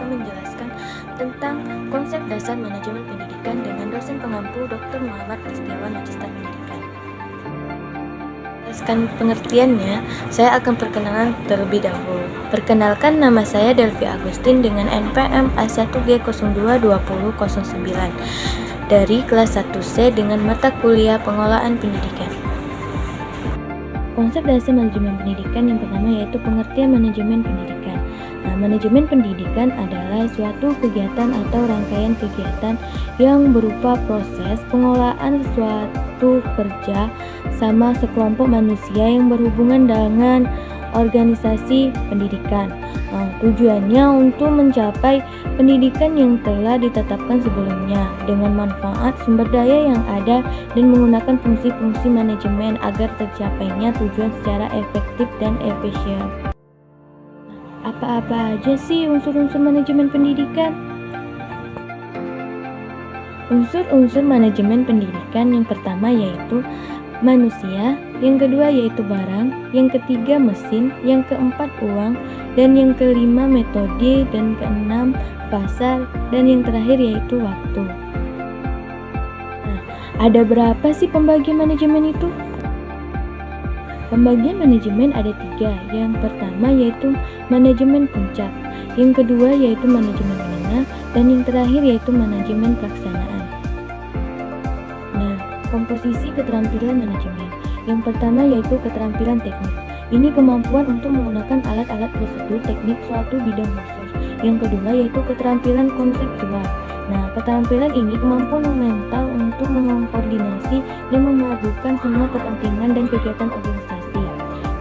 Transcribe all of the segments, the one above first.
akan menjelaskan tentang konsep dasar manajemen pendidikan dengan dosen pengampu Dr. Muhammad Listiawan, Magister Pendidikan. Atas pengertiannya, saya akan perkenalan terlebih dahulu. Perkenalkan, nama saya Delvi Agustin dengan NPM A1G022009 dari kelas 1C dengan mata kuliah Pengelolaan Pendidikan. Konsep dasar manajemen pendidikan yang pertama yaitu pengertian manajemen pendidikan. Manajemen pendidikan adalah suatu kegiatan atau rangkaian kegiatan yang berupa proses pengelolaan suatu kerja sama sekelompok manusia yang berhubungan dengan organisasi pendidikan. Tujuannya untuk mencapai pendidikan yang telah ditetapkan sebelumnya dengan manfaat sumber daya yang ada dan menggunakan fungsi-fungsi manajemen agar tercapainya tujuan secara efektif dan efisien. Apa-apa aja sih unsur-unsur manajemen pendidikan? Unsur-unsur manajemen pendidikan yang pertama yaitu manusia, yang kedua yaitu barang, yang ketiga mesin, yang keempat uang, dan yang kelima metode, dan keenam pasar, dan yang terakhir yaitu waktu. Ada berapa sih pembagian manajemen itu? Pembagian manajemen ada 3. Yang pertama yaitu manajemen puncak, yang kedua yaitu manajemen menengah, dan yang terakhir yaitu manajemen pelaksanaan. Komposisi keterampilan manajemen. Yang pertama yaitu keterampilan teknik. Ini kemampuan untuk menggunakan alat-alat prosedur teknik suatu bidang khusus. Yang kedua yaitu keterampilan konseptual. Keterampilan ini kemampuan mental untuk mengkoordinasi dan memadukan semua kepentingan dan kegiatan organisasi.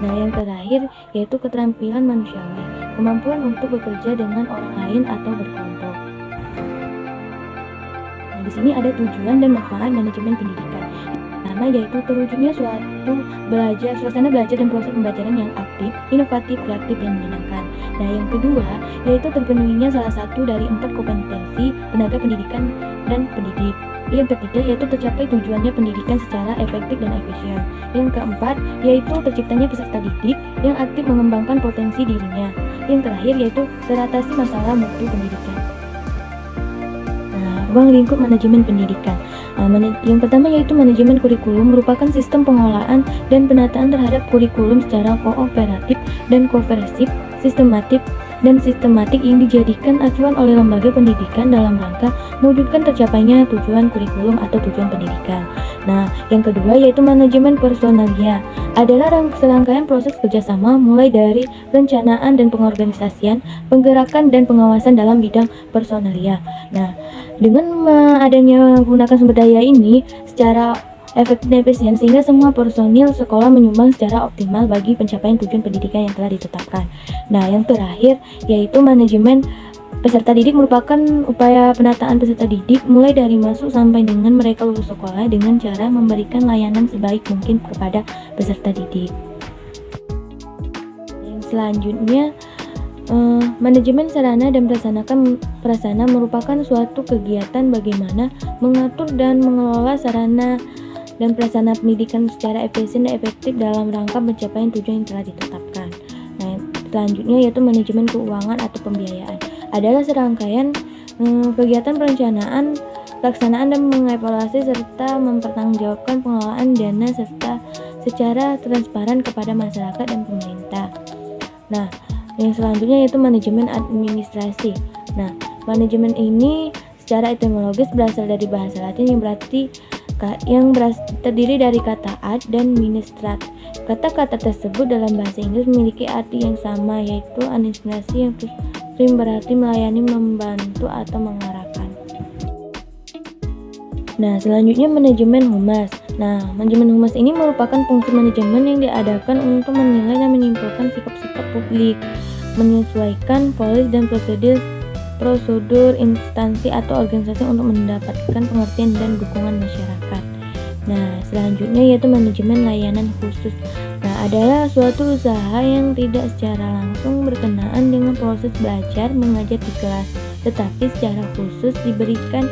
Yang terakhir yaitu keterampilan manusiawi. Kemampuan untuk bekerja dengan orang lain atau berkelompok. Di sini ada tujuan dan manfaat manajemen pendidikan. Pertama yaitu terwujudnya suasana belajar dan proses pembelajaran yang aktif, inovatif, kreatif, dan menyenangkan. Yang kedua yaitu terpenuhinya salah satu dari 4 kompetensi tenaga pendidikan dan pendidik. Yang ketiga yaitu tercapai tujuannya pendidikan secara efektif dan efisien. Yang keempat yaitu terciptanya peserta didik yang aktif mengembangkan potensi dirinya. Yang terakhir yaitu teratasi masalah mutu pendidikan. Ruang lingkup manajemen pendidikan. Yang pertama yaitu manajemen kurikulum, merupakan sistem pengelolaan dan penataan terhadap kurikulum secara kooperatif dan koversif, sistematik yang dijadikan acuan oleh lembaga pendidikan dalam rangka mewujudkan tercapainya tujuan kurikulum atau tujuan pendidikan. Yang kedua yaitu manajemen personalia, adalah serangkaian proses kerjasama mulai dari perencanaan dan pengorganisasian, penggerakan dan pengawasan dalam bidang personalia. Dengan adanya gunakan sumber daya ini secara efektif dan efisien sehingga semua personil sekolah menyumbang secara optimal bagi pencapaian tujuan pendidikan yang telah ditetapkan. Yang terakhir yaitu manajemen peserta didik, merupakan upaya penataan peserta didik mulai dari masuk sampai dengan mereka lulus sekolah dengan cara memberikan layanan sebaik mungkin kepada peserta didik. Yang selanjutnya manajemen sarana dan prasarana merupakan suatu kegiatan bagaimana mengatur dan mengelola sarana dan prasarana pendidikan secara efisien dan efektif dalam rangka pencapaian tujuan yang telah ditetapkan. Selanjutnya yaitu manajemen keuangan atau pembiayaan, adalah serangkaian kegiatan perencanaan, pelaksanaan dan mengevaluasi serta mempertanggungjawabkan pengelolaan dana serta secara transparan kepada masyarakat dan pemerintah. Yang selanjutnya yaitu manajemen administrasi. Manajemen ini secara etimologis berasal dari bahasa Latin yang terdiri dari kata ad dan ministrat. Kata-kata tersebut dalam bahasa Inggris memiliki arti yang sama, yaitu administrasi yang sering berarti melayani, membantu, atau mengarahkan. Selanjutnya manajemen humas. Manajemen humas ini merupakan fungsi manajemen yang diadakan untuk menilai dan menyimpulkan sikap-sikap publik, menyesuaikan polis dan prosedur instansi atau organisasi untuk mendapatkan pengertian dan dukungan masyarakat. Selanjutnya yaitu manajemen layanan khusus. Adalah suatu usaha yang tidak secara langsung berkenaan dengan proses belajar mengajar di kelas, tetapi secara khusus diberikan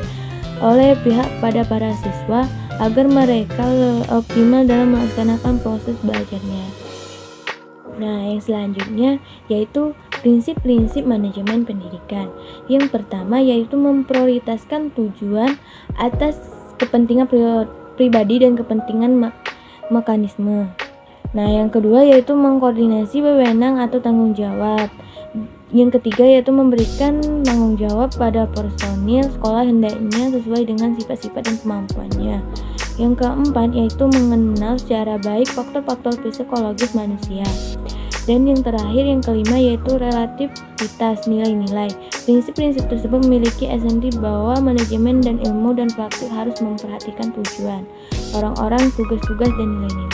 oleh pihak pada para siswa agar mereka optimal dalam melaksanakan proses belajarnya. Yang selanjutnya yaitu prinsip-prinsip manajemen pendidikan. Yang pertama yaitu memprioritaskan tujuan atas kepentingan pribadi dan kepentingan mekanisme. Nah, yang kedua yaitu mengkoordinasi wewenang atau tanggung jawab. Yang ketiga yaitu memberikan tanggung jawab pada personil sekolah hendaknya sesuai dengan sifat-sifat dan kemampuannya. Yang keempat yaitu mengenal secara baik faktor-faktor psikologis manusia. Dan yang terakhir, yang kelima yaitu relativitas nilai-nilai. Prinsip-prinsip tersebut memiliki esensi bahwa manajemen dan ilmu dan praktik harus memperhatikan tujuan, orang-orang, tugas-tugas, dan nilai-nilai.